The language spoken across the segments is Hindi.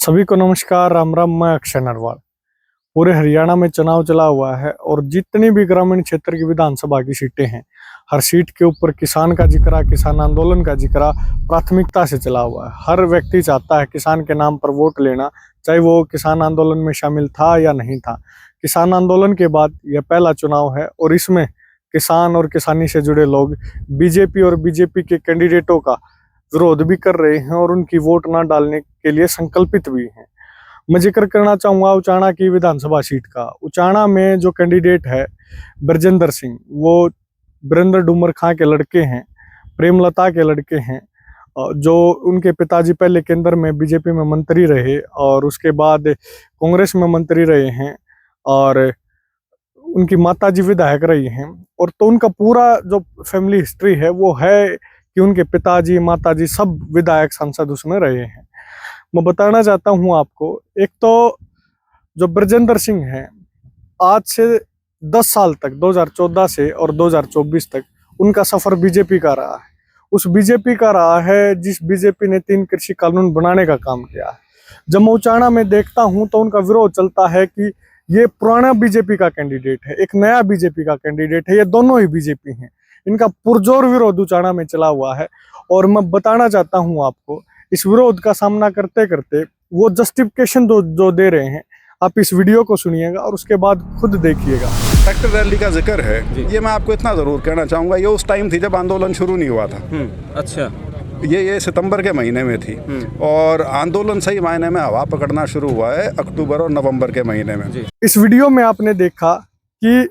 सभी को नमस्कार, राम राम। मैं अक्षय नरवाल। पूरे हरियाणा में चुनाव चला हुआ है और जितनी भी ग्रामीण क्षेत्र की विधानसभा की सीटें हैं, हर सीट के ऊपर किसान का जिक्र, किसान आंदोलन का जिक्र प्राथमिकता से चला हुआ है। हर व्यक्ति चाहता है किसान के नाम पर वोट लेना, चाहे वो किसान आंदोलन में शामिल था या नहीं था। किसान आंदोलन के बाद यह पहला चुनाव है और इसमें किसान और किसानी से जुड़े लोग बीजेपी और बीजेपी के कैंडिडेटों का विरोध भी कर रहे हैं और उनकी वोट ना डालने के लिए संकल्पित भी हैं। मैं जिक्र करना चाहूंगा उचाना की विधानसभा सीट का। उचाना में जो कैंडिडेट है ब्रजेंद्र सिंह, वो वीरेंद्र डूमर खां के लड़के हैं, प्रेमलता के लड़के हैं, जो उनके पिताजी पहले केंद्र में बीजेपी में मंत्री रहे और उसके बाद कांग्रेस में मंत्री रहे हैं और उनकी माताजी विधायक रही हैं। और तो उनका पूरा जो फैमिली हिस्ट्री है वो है कि उनके पिताजी माताजी सब विधायक सांसद उसमें रहे हैं। मैं बताना चाहता हूं आपको, एक तो जो ब्रजेंद्र सिंह हैं, आज से 10 साल तक 2014 से और 2024 तक उनका सफर बीजेपी का रहा है। उस बीजेपी का रहा है जिस बीजेपी ने 3 कृषि कानून बनाने का काम किया है। जब मैं उचाना में देखता हूं तो उनका विरोध चलता है कि ये पुराना बीजेपी का कैंडिडेट है, एक नया बीजेपी का कैंडिडेट है, ये दोनों ही बीजेपी हैं। इनका पुरजोर विरोध उचाना में चला हुआ है और मैं बताना चाहता हूं आपको, इस विरोध का सामना करते करते वो जस्टिफिकेशन जो दे रहे हैं, आप इस वीडियो को सुनिएगा और उसके बाद खुद देखिएगा। ट्रैक्टर रैली का जिक्र है, ये मैं आपको इतना ज़रूर कहना चाहूँगा, ये उस टाइम थी जब आंदोलन शुरू नहीं हुआ था। अच्छा, ये सितंबर के महीने में थी और आंदोलन सही मायने में हवा पकड़ना शुरू हुआ है अक्टूबर और नवंबर के महीने में। इस वीडियो में आपने देखा कि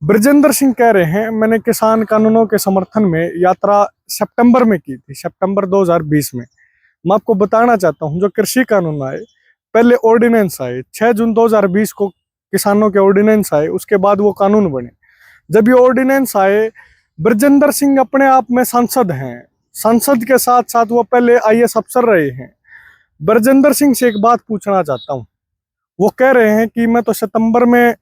ब्रजेंद्र सिंह कह रहे हैं मैंने किसान कानूनों के समर्थन में यात्रा सितंबर में की थी, सितंबर 2020 में। मैं आपको बताना चाहता हूं, जो कृषि कानून आए, पहले ऑर्डिनेंस आए 6 जून 2020 को, किसानों के ऑर्डिनेंस आए, उसके बाद वो कानून बने। जब ये ऑर्डिनेंस आए, ब्रजेंद्र सिंह अपने आप में सांसद हैं, संसद के साथ साथ वो पहले IAS अफसर रहे हैं। ब्रजेंद्र सिंह से एक बात पूछना चाहता हूँ। वो कह रहे हैं कि मैं तो सितंबर में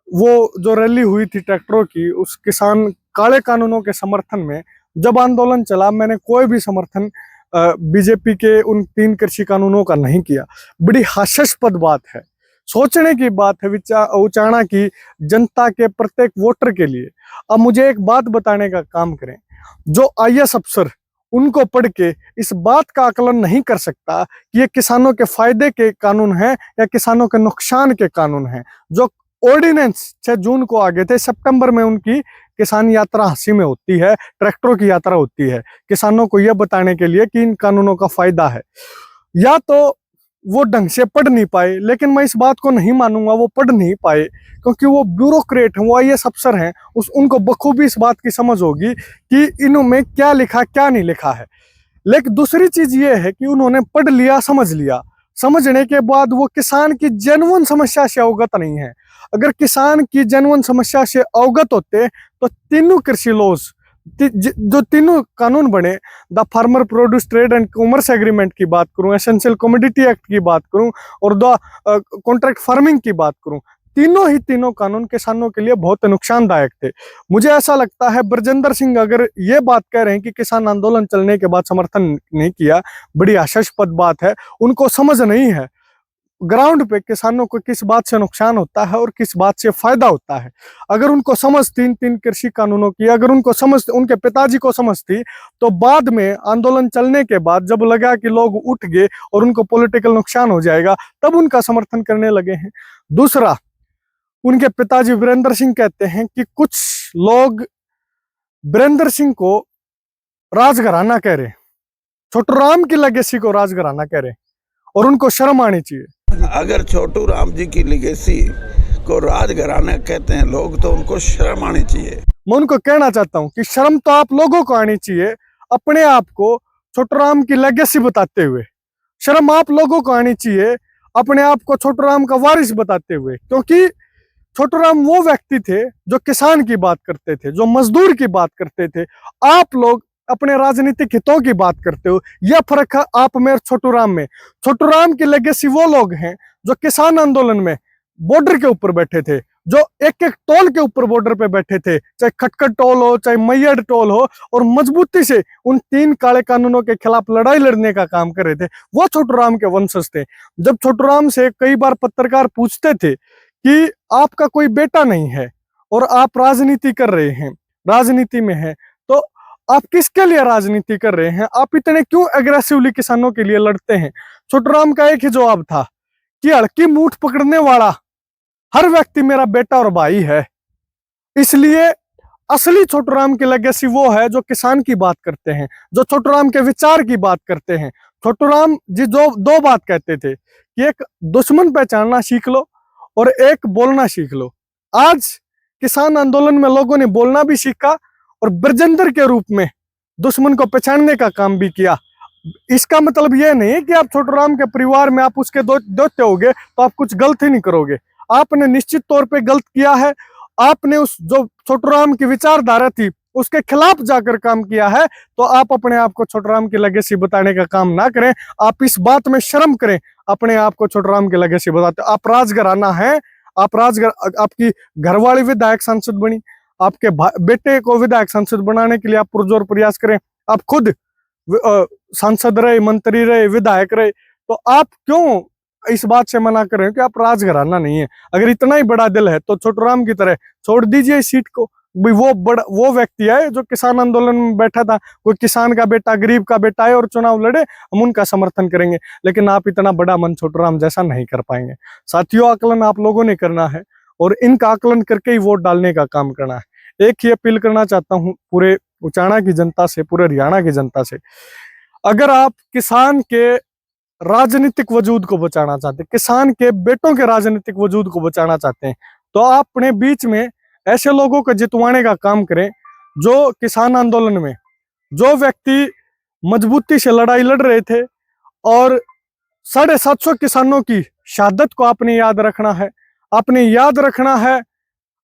वो जो रैली हुई थी ट्रैक्टरों की, उस किसान काले कानूनों के समर्थन में जब आंदोलन चला, मैंने कोई भी समर्थन बीजेपी के उन 3 कृषि कानूनों का नहीं किया। बड़ी हास्यास्पद बात है, सोचने की बात है उचाना की जनता के प्रत्येक वोटर के लिए। अब मुझे एक बात बताने का काम करें, जो IAS अफसर उनको पढ़ के इस बात का आकलन नहीं कर सकता कि ये किसानों के फायदे के कानून हैं या किसानों के नुकसान के कानून हैं। जो ऑर्डिनेंस 6 जून को आ गए थे, सितंबर में उनकी किसान यात्रा हंसी में होती है, ट्रैक्टरों की यात्रा होती है, किसानों को यह बताने के लिए कि इन कानूनों का फायदा है। या तो वो ढंग से पढ़ नहीं पाए, लेकिन मैं इस बात को नहीं मानूंगा वो पढ़ नहीं पाए, क्योंकि वो ब्यूरोक्रेट हैं, वो IAS अफसर हैं, उनको बखूबी इस बात की समझ होगी कि इनमें क्या लिखा क्या नहीं लिखा है। लेकिन दूसरी चीज ये है कि उन्होंने पढ़ लिया, समझ लिया, समझने के बाद वो किसान की जेन्युइन समस्या से अवगत नहीं है। अगर किसान की जेन्युइन समस्या से अवगत होते तो तीनों कृषि लॉज, जो तीनों कानून बने, the farmer produce trade and commerce agreement की बात करूं, एसेंशियल कमोडिटी एक्ट की बात करूं और द कॉन्ट्रैक्ट फार्मिंग की बात करूं, तीनों कानून किसानों के लिए बहुत नुकसानदायक थे। मुझे ऐसा लगता है ब्रजेंद्र सिंह अगर ये बात कह रहे हैं कि किसान आंदोलन चलने के बाद समर्थन नहीं किया, बड़ी हास्यास्पद बात है। उनको समझ नहीं है ग्राउंड पे किसानों को किस बात से नुकसान होता है और किस बात से फायदा होता है। अगर उनको समझ 3 कृषि कानूनों की, अगर उनको समझ, उनके पिताजी को समझ थी, तो बाद में आंदोलन चलने के बाद जब लगा कि लोग उठ गए और उनको पॉलिटिकल नुकसान हो जाएगा, तब उनका समर्थन करने लगे हैं। दूसरा, उनके पिताजी वीरेंद्र सिंह कहते हैं कि कुछ लोग वीरेंद्र सिंह को राजघराना कह रहे, छोटू राम की लेगेसी को राजघराना कह रहे, और उनको शर्म आनी चाहिए। अगर छोटू राम जी की लेगेसी को राजघराना कहते हैं लोग, तो उनको शर्म आनी चाहिए। मैं उनको कहना चाहता हूं कि शर्म तो आप लोगों को आनी चाहिए, अपने आप को छोटू राम की लेगेसी बताते हुए। शर्म आप लोगों को आनी चाहिए, अपने आप को छोटू राम का वारिस बताते हुए, क्योंकि छोटू राम वो व्यक्ति थे जो किसान की बात करते थे, जो मजदूर की बात करते थे। आप लोग अपने राजनीतिक हितों की बात करते हो, यह फर्क है आप में और छोटू राम में। छोटू राम की लेगेसी वो लोग हैं जो किसान आंदोलन में बॉर्डर के ऊपर बैठे थे, जो एक एक टोल के ऊपर बॉर्डर पे बैठे थे, चाहे खटखट टोल हो, चाहे मैयड़ टोल हो, और मजबूती से उन 3 काले कानूनों के खिलाफ लड़ाई लड़ने का काम कर रहे थे, वो छोटू राम के वंशज थे। जब छोटू राम से कई बार पत्रकार पूछते थे कि आपका कोई बेटा नहीं है और आप राजनीति कर रहे हैं, राजनीति में है, तो आप किसके लिए राजनीति कर रहे हैं, आप इतने क्यों एग्रेसिवली किसानों के लिए लड़ते हैं? छोटू राम का एक ही जवाब था कि हड़की मूठ पकड़ने वाला हर व्यक्ति मेरा बेटा और भाई है। इसलिए असली छोटू राम की लेगेसी वो है जो किसान की बात करते हैं, जो छोटू राम के विचार की बात करते हैं। छोटू राम जी जो 2 बात कहते थे कि एक दुश्मन पहचानना सीख लो और एक बोलना सीख लो। आज किसान आंदोलन में लोगों ने बोलना भी सीखा और ब्रजेंद्र के रूप में दुश्मन को पहचानने का काम भी किया। इसका मतलब यह नहीं है कि आप छोटू राम के परिवार में आप उसके दोते होगे तो आप कुछ गलत ही नहीं करोगे। आपने निश्चित तौर पे गलत किया है। आपने उस जो छोटू राम की विचारधारा थी उसके खिलाफ जाकर काम किया है, तो आप अपने आप को छोटू राम की लेगेसी बताने का काम ना करें। आप इस बात में शर्म करें, अपने आप को छोटू राम की लेगेसी बताते। आप राजघराना है, आप आपकी घरवाली विधायक सांसद बनी, आपके बेटे को विधायक सांसद बनाने के लिए आप पुरजोर प्रयास करें। आप खुद सांसद रहे, मंत्री रहे, विधायक रहे, तो आप क्यों इस बात से मना कर रहे हो कि आप राजघराना नहीं है? अगर इतना ही बड़ा दिल है तो छोटू राम की तरह छोड़ दीजिए इस सीट को। वो व्यक्ति है जो किसान आंदोलन में बैठा था, कोई किसान का बेटा, गरीब का बेटा है और चुनाव लड़े, हम उनका समर्थन करेंगे। लेकिन आप इतना बड़ा मन छोटू राम जैसा नहीं कर पाएंगे। साथियों, आकलन आप लोगों ने करना है और इनका आकलन करके ही वोट डालने का काम करना है। एक ही अपील करना चाहता हूँ पूरे उचाना की जनता से, पूरे हरियाणा की जनता से, अगर आप किसान के राजनीतिक वजूद को बचाना चाहते हैं, किसान के बेटों के राजनीतिक वजूद को बचाना चाहते हैं, तो आप अपने बीच में ऐसे लोगों को जितवाने का काम करें जो किसान आंदोलन में, जो व्यक्ति मजबूती से लड़ाई लड़ रहे थे और 750 किसानों की शहादत को आपने याद रखना है। आपने याद रखना है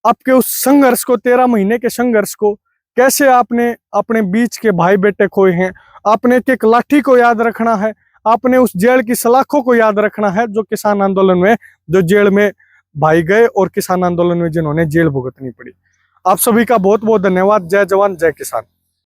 आपके उस संघर्ष को, 13 महीने के संघर्ष को, कैसे आपने अपने बीच के भाई बेटे खोए हैं। आपने एक लाठी को याद रखना है, आपने उस जेल की सलाखों को याद रखना है जो किसान आंदोलन में, जो जेल में भाई गए और किसान आंदोलन में जिन्होंने जेल भुगतनी पड़ी। आप सभी का बहुत बहुत धन्यवाद। जय जवान जय किसान।